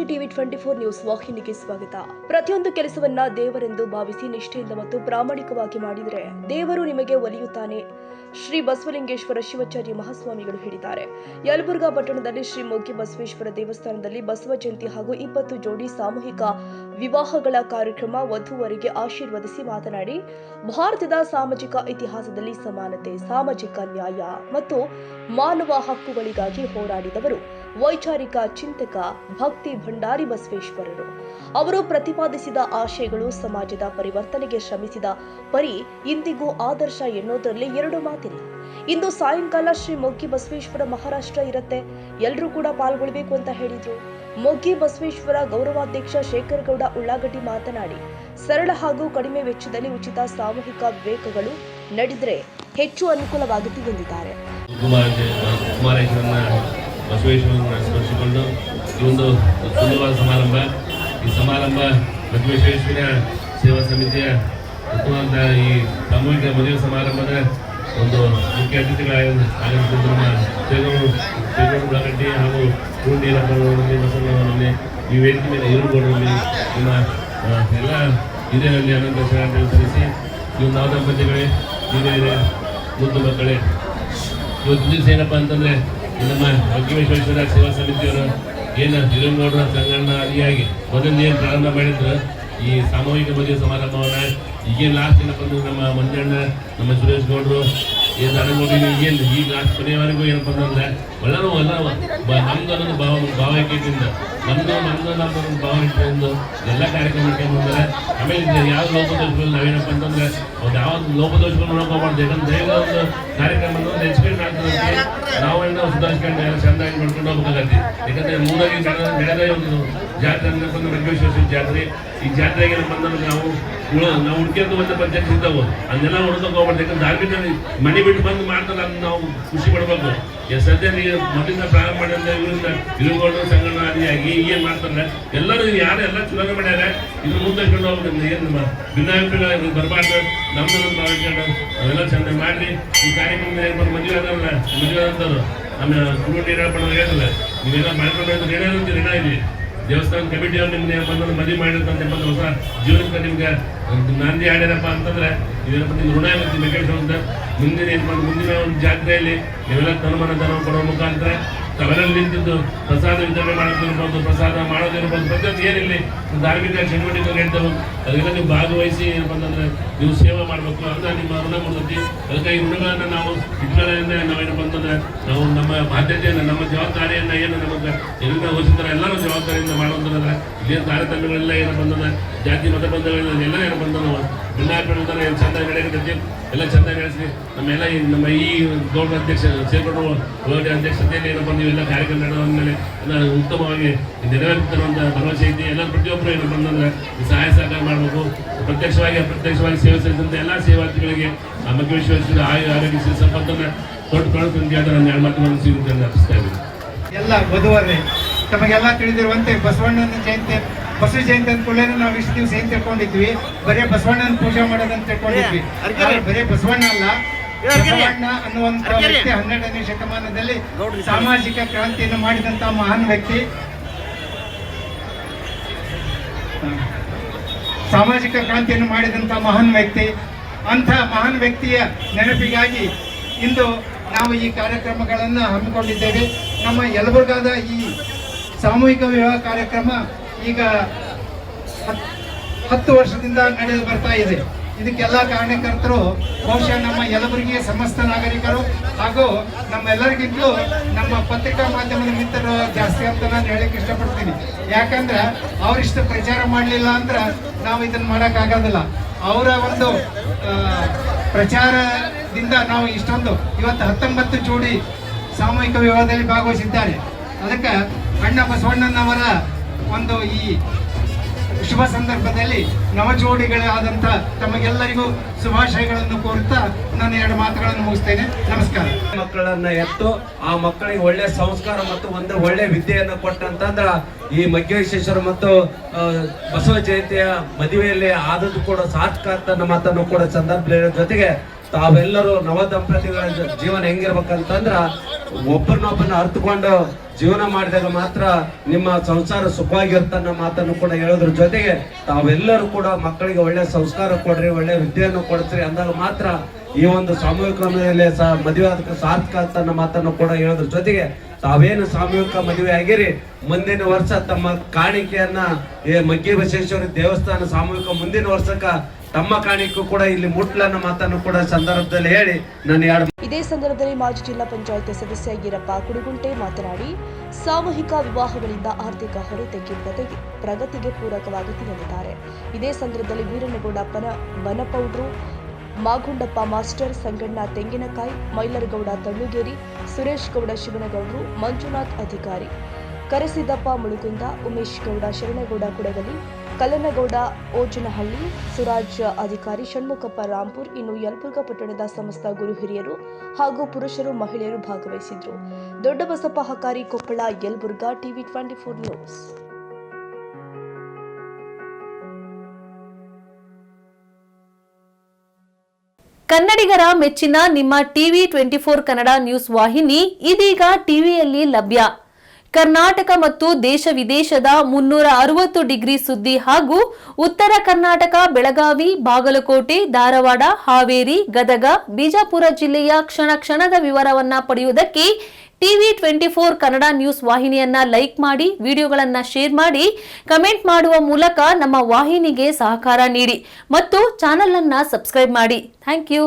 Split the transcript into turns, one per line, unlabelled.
TV 24 news ವಾಹಿನಿಗೆ ಸ್ವಾಗತ. ಪ್ರತಿಯೊಂದು ಕೆಲಸವನ್ನ ದೇವರೆಂದು ಭಾವಿಸಿ ನಿಷ್ಠೆಯಿಂದ ಮತ್ತು ಪ್ರಾಮಾಣಿಕವಾಗಿ ಮಾಡಿದರೆ ದೇವರು ನಿಮಗೆ ಒಲಿಯುತ್ತಾನೆ. ಶ್ರೀ ಬಸವಲಿಂಗೇಶ್ವರ ಶಿವಾಚಾರ್ಯ ಮಹಾಸ್ವಾಮಿಗಳು ಹೇಳಿದ್ದಾರೆ. ಯಲಬುರ್ಗಾ ಪಟ್ಟಣದಲ್ಲಿ ಶ್ರೀ ಮೊಗ್ಗಿ ಬಸವೇಶ್ವರ ದೇವಸ್ಥಾನದಲ್ಲಿ ಬಸವ ಜಯಂತಿ ಹಾಗೂ 20 ಜೋಡಿ ಸಾಮೂಹಿಕ ವಿವಾಹಗಳ ಕಾರ್ಯಕ್ರಮ ವಧುವರಿಗೆ ಆಶೀರ್ವದಿಸಿ ಮಾತನಾಡಿ, ಭಾರತದ ಸಾಮಾಜಿಕ ಇತಿಹಾಸದಲ್ಲಿ ಸಮಾನತೆ, ಸಾಮಾಜಿಕ ನ್ಯಾಯ ಮತ್ತು ಮಾನವ ಹಕ್ಕುಗಳಿಗಾಗಿ ಹೋರಾಡಿದವರು ವೈಚಾರಿಕ ಚಿಂತಕ ಭಕ್ತಿ ಭಂಡಾರಿ ಬಸವೇಶ್ವರರು. ಅವರು ಪ್ರತಿಪಾದಿಸಿದ ಆಶಯಗಳು ಸಮಾಜದ ಪರಿವರ್ತನೆಗೆ ಶ್ರಮಿಸಿದ ಪರಿ ಇಂದಿಗೂ ಆದರ್ಶ ಎನ್ನುವುದರಲ್ಲಿ ಎರಡು ಮಾತಿಲ್ಲ. ಇಂದು ಸಾಯಂಕಾಲ ಶ್ರೀ ಮೊಗ್ಗಿ ಬಸವೇಶ್ವರ ಮಹಾರಾಷ್ಟ್ರ ಇರುತ್ತೆ, ಎಲ್ಲರೂ ಕೂಡ ಪಾಲ್ಗೊಳ್ಳಬೇಕು ಅಂತ ಹೇಳಿದ್ರು. ಮೊಗ್ಗಿ ಬಸವೇಶ್ವರ ಗೌರವಾಧ್ಯಕ್ಷ ಶೇಖರ್ ಗೌಡ ಉಳ್ಳಾಗಡ್ಡಿ ಮಾತನಾಡಿ, ಸರಳ ಹಾಗೂ ಕಡಿಮೆ ವೆಚ್ಚದಲ್ಲಿ ಉಚಿತ ಸಾಮೂಹಿಕ ವಿವೇಕಗಳು ನಡೆದರೆ ಹೆಚ್ಚು ಅನುಕೂಲವಾಗುತ್ತೆ ಎಂದಿದ್ದಾರೆ.
ಬಸವೇಶ್ವರನ್ನು ಸ್ಮರಿಸಿಕೊಂಡು ಈ ಒಂದು ಸುಂದರವಾದ ಸಮಾರಂಭ, ಈ ಸಮಾರಂಭ ಬಸವೇಶ್ವರ ಸೇವಾ ಸಮಿತಿಯ ಉತ್ತಮವಾದ ಈ ಸಾಮೂಹಿಕ ಮದುವೆ ಸಮಾರಂಭದ ಒಂದು ಮುಖ್ಯ ಅತಿಥಿಗಳಾಗಿರುವಂಥ ನಮ್ಮ ಶೇಖರ್ ಉಳ್ಳಾಗಡ್ಡಿ ಹಾಗೂ ಕೂಡೀರಪ್ಪನವರಲ್ಲಿ ಬಸವಣ್ಣವರಲ್ಲಿ ಈ ವೇದಿಕೆ ಮೇಲೆ ಇರುವುದರಲ್ಲಿ ನಿಮ್ಮ ಎಲ್ಲ ಹಿರಿಯರಲ್ಲಿ ಅನಂತ ಶರಣಾರ್ಥಿಗಳು ಸಲ್ಲಿಸಿ ಇವು ನವದಂಪತಿಗಳೇ, ಹಿರಿಯರೇ, ಮುದ್ದು ಮಕ್ಕಳೇ, ಇವತ್ತು ದಿವಸ ಏನಪ್ಪ ಅಂತಂದರೆ ನಮ್ಮ ಮೊಗ್ಗಿಬಸವೇಶ್ವರ ಸೇವಾ ಸಮಿತಿಯವರು ಏನು ಹಿರಂಗೌಡರ ಸಂಗಣ್ಣ ಆದಿಯಾಗಿ ಮೊದಲು ಏನು ಪ್ರಾರಂಭ ಮಾಡಿದ್ರು ಈ ಸಾಮೂಹಿಕ ಮದುವೆ ಸಮಾರಂಭವನ್ನು ಈಗೇನು ಲಾಸ್ಟ್ ಏನಪ್ಪ ಅಂದ್ರೆ ನಮ್ಮ ಮಂಜಣ್ಣ, ನಮ್ಮ ಸುರೇಶ್ ಗೌಡರು, ಏನು ನನಗೌಡರು ಏನು ಈಗ ಲಾಸ್ಟ್ ಕೊನೆಯವರೆಗೂ ಏನಪ್ಪ ಅಂತಂದ್ರೆ ಎಲ್ಲರೂ ನಮ್ದು ಅನ್ನೋದು ಭಾವೈಕ್ಯತೆಯಿಂದ ನಮ್ಮದೊಂದು ಭಾವೈಕ್ಯತೆಯಿಂದ ಎಲ್ಲ ಕಾರ್ಯಕ್ರಮ ಮಾಡ್ಕೊಂಡ್ಬಂದರೆ ಆಮೇಲೆ ಯಾವ ಲೋಪದೋಷಗಳು ನಾವೇನಪ್ಪ ಅಂತಂದ್ರೆ ಅವ್ರು ಯಾವ ಲೋಪದೋಷಗಳು ನೋಡ್ಕೊಬಾರ್ದು. ಯಾಕಂದ್ರೆ ದೈವದ ಒಂದು ಕಾರ್ಯಕ್ರಮ ಅನ್ನೋದು ಎಕ್ಸ್ಪೆಕ್ಟ್ ಆಗ್ತದೆ, ನಾವು ಸುಧಾರಿಸ್ಕೊಂಡು ಎಲ್ಲ ಚೆಂದಾಗಿ ಮಾಡ್ಕೊಂಡು ಹೋಗ್ಬೇಕಾಗತ್ತೆ. ಯಾಕಂದ್ರೆ ಮೂರಾಗಿ ನಡೆದೇ ಒಂದು ಜಾತ್ರೆ ಅನ್ನಪ್ಪ ಅಂದ್ರೆ ಮೊಗ್ಗಿಬಸವೇಶ್ವರ ಜಾತ್ರೆ. ಈ ಜಾತ್ರೆಗೆ ಏನಪ್ಪ ಅಂತಂದ್ರೆ ನಾವು ಹುಡ್ಕೊಂಡು ಒಂದು ಪಂಚಾಯತ್ ಇರ್ತಾವೆ, ಅದನ್ನೆಲ್ಲ ಹುಡ್ಕೊಂಡು ಹೋಗ್ಬಾರ್ದು. ಯಾಕಂದ್ರೆ ಧಾರ್ಮಿಕ ಮನೆ ಬಿಟ್ಟು ಬಂದು ಮಾಡ್ತಾರೆ, ಅದನ್ನ ನಾವು ಖುಷಿ ಪಡ್ಬೇಕು. ಸದ್ಯ ನೀವು ಮೊದಲಿಂದ ಪ್ರಾರಂಭ ಮಾಡಿದ್ರೆ ಇವರಿಂದ ಇರುಗೋಡು ಸಂಗಣ್ಣ ಆದಿಯಾಗಿ ಏನು ಮಾಡ್ತಾರೆ ಎಲ್ಲರೂ ಯಾರೆಲ್ಲ ಚುನಾವಣೆ ಮಾಡ್ಯಾರ, ಇದು ಮುಂದೆಕೊಂಡು ಹೋಗ್ಬೇಕು. ಏನು ಭಿನ್ನಾಭಿಪ್ರಾಯ ಬರಬಾರ್ದು, ನಮ್ಮದನ್ನು ಭಾವಿಸ್ಕೊಂಡು ನಾವೆಲ್ಲ ಚೆಂದ ಮಾಡಿ ಈ ಕಾರ್ಯಕ್ರಮ ಏನು ಮದುವೆ ಆದವಲ್ಲ, ಮದುವೆ ಆದಂಥವ್ರು ನಮ್ಮ ಕುರುಡು ನೀರಾಪಣ ಹೇಳಿಲ್ಲ, ನೀವೆಲ್ಲ ಮಾಡ್ಕೊಂಡು ಋಣ ಇಲ್ಲಿ ದೇವಸ್ಥಾನ ಕಮಿಟಿಯವ್ರು ನಿಮ್ಗೆ ಬಂದು ಮದುವೆ ಮಾಡಿರ್ತಂತ ಹೊಸ ಜೀವನಕ್ಕೆ ನಿಮ್ಗೆ ನಾಂದಿ ಆಡ್ಯಾರಪ್ಪ ಅಂತಂದ್ರೆ ಇದೇನಪ್ಪ ನಿಮ್ಗೆ ಋಣ ಇರುತ್ತೆ ಬೇಕಾಗಿ ಅಂತ ಮುಂದಿನ ಒಂದು ಜಾತ್ರೆಯಲ್ಲಿ ನೀವೆಲ್ಲ ಧನ ಕೊಡೋ ಮುಖಾಂತರ ತಾವೆಲ್ಲ ನಿಂತಿದ್ದು ಪ್ರಸಾದ ವಿತರಣೆ ಮಾಡೋದಿರ್ಬೋದು, ಪ್ರಸಾದ ಮಾಡೋದಿರ್ಬೋದು, ಪ್ರತಿಯೊಂದು ಏನಿಲ್ಲಿ ಧಾರ್ಮಿಕ ಚಟುವಟಿಕೆಗಳು ನಡೀತಾವೆ ಅದೆಲ್ಲ ನೀವು ಭಾಗವಹಿಸಿ ಏನಪ್ಪ ಅಂತಂದ್ರೆ ನೀವು ಸೇವೆ ಮಾಡಬೇಕು ಅಂತ ನಿಮ್ಮ ಋಣ ಮುಡ್ತೈತಿ. ಅದಕ್ಕೆ ಈ ಋಣಗಳನ್ನು ನಾವು ಇಟ್ಕೊಳ್ಳೋದ್ರಿಂದ ನಾವೇನಪ್ಪ ಅಂತಂದ್ರೆ ನಾವು ನಮ್ಮ ಬಾಧ್ಯತೆಯನ್ನು, ನಮ್ಮ ಜವಾಬ್ದಾರಿಯನ್ನು ಏನು ನಮಗೆ ಎಲ್ಲ ವಹಿಸಿದ್ರೆ ಎಲ್ಲರೂ ಜವಾಬ್ದಾರಿಯಿಂದ ಮಾಡೋದಂದ್ರೆ ಇದೇನು ತಾರತಮ್ಯಗಳೆಲ್ಲ ಏನಪ್ಪ ಅಂತಂದ್ರೆ ಜಾತಿ ಮತ ಬಂಧಗಳೆಲ್ಲ ಎಲ್ಲ ಏನಪ್ಪ ಅಂತಂದ್ರೆ ಭಿನ್ನಾಭಿಪ್ರಾಯ ಏನು ಚೆಂದಾಗಿ ನಡೆಯಕತ್ತೈತಿ, ಎಲ್ಲ ಚೆಂದಾಗಿ ನಡೆಸಿ ನಮ್ಮ ಈ ಗೌಡ ಅಧ್ಯಕ್ಷ ಸೇರ್ಕೊಂಡು ಗೌಡ ಅಧ್ಯಕ್ಷತೆಯಲ್ಲಿ ಏನಪ್ಪ ನೀವೆಲ್ಲ ಕಾರ್ಯಕ್ರಮ ನಡೆದ ಮೇಲೆ ಉತ್ತಮವಾಗಿ ನೆರವೇರುತ್ತಿರುವಂಥ ಭರವಸೆ ಐತಿ. ಎಲ್ಲ ಪ್ರತಿಯೊಬ್ಬರು ಏನಪ್ಪ ಅಂತಂದ್ರೆ ಸಹಾಯ ಸಹಕಾರ ಮಾಡಬೇಕು. ಪ್ರತ್ಯಕ್ಷವಾಗಿ ಅಪ್ರತ್ಯಕ್ಷವಾಗಿ ಸೇವೆ ಸಲ್ಲಿಸಿದಂಥ ಎಲ್ಲ ಸೇವಾರ್ಥಿಗಳಿಗೆ ಆ ಮೊಗ್ಗಿಬಸವೇಶ್ವರ ಆರೋಗ್ಯ ಸಂಪತ್ತನ್ನು ಕೊಟ್ಟು ಕಳಿಸ್ತೀನಿ ಅಂತ ನಾನು ಎರಡು ಮಾತುಗಳನ್ನು ಸಿಗುತ್ತೆ ಅರ್ಪಿಸ್ತಾ ಇದ್ದೀನಿ.
ಎಲ್ಲ ವಧುವರೇ, ತಮಗೆಲ್ಲ ತಿಳಿದಿರುವಂತೆ ಬಸವಣ್ಣನ ಜಯಂತಿ ಅಂದ್ಕೊಳ್ಳೇ ನಾವು ಇಷ್ಟು ದಿವಸ ಏನ್ ತಿಳ್ಕೊಂಡಿದ್ವಿ, ಬರೀ ಬಸವಣ್ಣನ ಪೂಜೆ ಮಾಡೋದಂತ ತಿಳ್ಕೊಂಡಿದ್ವಿ. ಬರೀ ಬಸವಣ್ಣ ಅಲ್ಲ, ಬಸವಣ್ಣ ಅನ್ನುವಂತ ವ್ಯಕ್ತಿ 12ನೇ ಶತಮಾನದಲ್ಲಿ ಸಾಮಾಜಿಕ ಕ್ರಾಂತಿಯನ್ನು ಮಾಡಿದಂತ ಮಹಾನ್ ವ್ಯಕ್ತಿ. ಸಾಮಾಜಿಕ ಕ್ರಾಂತಿಯನ್ನು ಮಾಡಿದಂತ ಮಹಾನ್ ವ್ಯಕ್ತಿ. ಅಂಥ ಮಹಾನ್ ವ್ಯಕ್ತಿಯ ನೆನಪಿಗಾಗಿ ಇಂದು ನಾವು ಈ ಕಾರ್ಯಕ್ರಮಗಳನ್ನು ಹಮ್ಮಿಕೊಂಡಿದ್ದೇವೆ. ನಮ್ಮ ಯಲಬುರ್ಗಾದ ಈ ಸಾಮೂಹಿಕ ವಿವಾಹ ಕಾರ್ಯಕ್ರಮ ಈಗ 10 ವರ್ಷದಿಂದ ನಡೆದು ಬರ್ತಾ ಇದೆ. ಇದಕ್ಕೆಲ್ಲ ಕಾರಣಕರ್ತರು ಬಹುಶಃ ನಮ್ಮ ಯಲಬುರ್ಗಿಯ ಸಮಸ್ತ ನಾಗರಿಕರು ಹಾಗೂ ನಮ್ಮೆಲ್ಲರಿಗಿಂತಲೂ ನಮ್ಮ ಪತ್ರಿಕಾ ಮಾಧ್ಯಮದ ಮಿತ್ರರು ಜಾಸ್ತಿ ಅಂತ ನಾನು ಹೇಳಕ್ಕೆ ಇಷ್ಟಪಡ್ತೀನಿ. ಯಾಕಂದ್ರೆ ಅವರಿಷ್ಟು ಪ್ರಚಾರ ಮಾಡಲಿಲ್ಲ ಅಂದ್ರೆ ನಾವು ಇದನ್ನು ಮಾಡೋಕ್ಕಾಗೋದಿಲ್ಲ. ಅವರ ಒಂದು ಪ್ರಚಾರದಿಂದ ನಾವು ಇಷ್ಟೊಂದು ಇವತ್ತು 19 ಜೋಡಿ ಸಾಮೂಹಿಕ ವಿವಾಹದಲ್ಲಿ ಭಾಗವಹಿಸಿದ್ದಾರೆ. ಅದಕ್ಕೆ ಅಣ್ಣ ಬಸವಣ್ಣನವರ ಒಂದು ಈ ಶುಭ ಸಂದರ್ಭದಲ್ಲಿ ನವಜೋಡಿಗಳಾದಂಥ ತಮಗೆಲ್ಲರಿಗೂ ಶುಭಾಶಯಗಳನ್ನು ಕೋರುತ್ತಾ ನಾನು ಎರಡು ಮಾತುಗಳನ್ನು ಮುಗಿಸ್ತೇನೆ. ನಮಸ್ಕಾರ.
ಮಕ್ಕಳನ್ನ ಎತ್ತು ಆ ಮಕ್ಕಳಿಗೆ ಒಳ್ಳೆ ಸಂಸ್ಕಾರ ಮತ್ತು ಒಂದು ಒಳ್ಳೆ ವಿದ್ಯೆಯನ್ನು ಕೊಟ್ಟಂತಂದ್ರ ಈ ಮೊಗ್ಗಿಬಸವೇಶ್ವರ ಮತ್ತು ಬಸವ ಜಯಂತಿಯ ಮದುವೆಯಲ್ಲಿ ಆದದ್ದು ಕೂಡ ಸಾರ್ಥಕ ಅಂತ ಮಾತನ್ನು ಕೂಡ ಸಂದರ್ಭದ ಜೊತೆಗೆ ತಾವೆಲ್ಲರೂ ನವ ದಂಪತಿಗಳ ಜೀವನ ಹೆಂಗಿರ್ಬೇಕಂತಂದ್ರ ಒಬ್ಬರನ್ನೊಬ್ಬನ ಅರ್ಥಕೊಂಡು ಜೀವನ ಮಾಡಿದಾಗ ಮಾತ್ರ ನಿಮ್ಮ ಸಂಸಾರ ಸುಖವಾಗಿರ್ತನ್ನ ಮಾತನ್ನು ಕೂಡ ಹೇಳೋದ್ರ ಜೊತೆಗೆ ತಾವೆಲ್ಲರೂ ಕೂಡ ಮಕ್ಕಳಿಗೆ ಒಳ್ಳೆ ಸಂಸ್ಕಾರ ಕೊಡ್ರಿ, ಒಳ್ಳೆ ವಿದ್ಯೆಯನ್ನು ಕೊಡ್ತೀರಿ ಅಂದಾಗ ಮಾತ್ರ ಈ ಒಂದು ಸಾಮೂಹಿಕ ಮದುವೆ ಅದಕ್ಕೆ ಸಾರ್ಥಕ ಅಂತ ಮಾತನ್ನು ಕೂಡ ಹೇಳೋದ್ರ ಜೊತೆಗೆ ತಾವೇನು ಸಾಮೂಹಿಕ ಮದುವೆ ಆಗಿರಿ ಮುಂದಿನ ವರ್ಷ ತಮ್ಮ ಕಾಣಿಕೆಯನ್ನ ಮಗ್ಗಿ ಬಸವೇಶ್ವರ ದೇವಸ್ಥಾನ ಸಾಮೂಹಿಕ ಮುಂದಿನ ವರ್ಷಕ್ಕ ತಮ್ಮ ಕಾಣಿಕೆ ಕೂಡ ಇಲ್ಲಿ ಮುಟ್ಲನ್ನ ಮಾತನ್ನು ಕೂಡ ಸಂದರ್ಭದಲ್ಲಿ ಹೇಳಿ ನಾನು
ಇದೇ ಸಂದರ್ಭದಲ್ಲಿ ಮಾಜಿ ಜಿಲ್ಲಾ ಪಂಚಾಯತ್ ಸದಸ್ಯ ಈರಪ್ಪ ಕುಡುಗುಂಟೆ ಮಾತನಾಡಿ ಸಾಮೂಹಿಕ ವಿವಾಹಗಳಿಂದ ಆರ್ಥಿಕ ಹೊರತೆಗೆ ಪ್ರಗತಿಗೆ ಪೂರಕವಾಗಿ ತಿಳಿದಿದ್ದಾರೆ. ಇದೇ ಸಂದರ್ಭದಲ್ಲಿ ವೀರನಗೌಡ ಬನಪೌಡ್ರು, ಮಾಗುಂಡಪ್ಪ ಮಾಸ್ಟರ್, ಸಂಗಣ್ಣ ತೆಂಗಿನಕಾಯಿ, ಮೈಲರಗೌಡ ತಳ್ಳುಗೇರಿ, ಸುರೇಶ್ ಗೌಡ ಶಿವನಗೌಡರು, ಮಂಜುನಾಥ್ ಅಧಿಕಾರಿ, ಕರೆಸಿದ್ದಪ್ಪ ಮುಳುಗುಂದ, ಉಮೇಶ್ ಗೌಡ ಶರಣಗೌಡ ಕುಡಗಲಿ, ಕಲ್ಲನಗೌಡ ಓಜನಹಳ್ಳಿ, ಸುರಾಜ್ ಅಧಿಕಾರಿ, ಷಣ್ಮುಖಪ್ಪ ರಾಂಪುರ್, ಇನ್ನು ಯಲಬುರ್ಗಾ ಪಟ್ಟಣದ ಸಮಸ್ತ ಗುರು ಹಿರಿಯರು ಹಾಗೂ ಪುರುಷರು ಮಹಿಳೆಯರು ಭಾಗವಹಿಸಿದ್ರು. Doddabasappa Hakari, Koppal, Yelburga, TV 24 news.
ಕನ್ನಡಿಗರ ಮೆಚ್ಚಿನ ನಿಮ್ಮ ಟಿವಿ 24 ಕನ್ನಡ ನ್ಯೂಸ್ ವಾಹಿನಿ ಇದೀಗ ಟಿವಿಯಲ್ಲಿ ಲಭ್ಯ. ಕರ್ನಾಟಕ ಮತ್ತು ದೇಶ ವಿದೇಶದ 360 ಡಿಗ್ರಿ ಸುದ್ದಿ ಹಾಗೂ ಉತ್ತರ ಕರ್ನಾಟಕ, ಬೆಳಗಾವಿ, ಬಾಗಲಕೋಟೆ, ಧಾರವಾಡ, ಹಾವೇರಿ, ಗದಗ, ಬಿಜಾಪುರ ಜಿಲ್ಲೆಯ ಕ್ಷಣ ಕ್ಷಣದ ವಿವರವನ್ನ ಪಡೆಯುವುದಕ್ಕೆ ಟಿವಿ 24 ಕನ್ನಡ ನ್ಯೂಸ್ ವಾಹಿನಿಯನ್ನ ಲೈಕ್ ಮಾಡಿ, ವಿಡಿಯೋಗಳನ್ನ ಶೇರ್ ಮಾಡಿ, ಕಮೆಂಟ್ ಮಾಡುವ ಮೂಲಕ ನಮ್ಮ ವಾಹಿನಿಗೆ ಸಹಕಾರ ನೀಡಿ ಮತ್ತು ಚಾನೆಲ್ ಅನ್ನ ಸಬ್ಸ್ಕ್ರೈಬ್ ಮಾಡಿ. Thank you.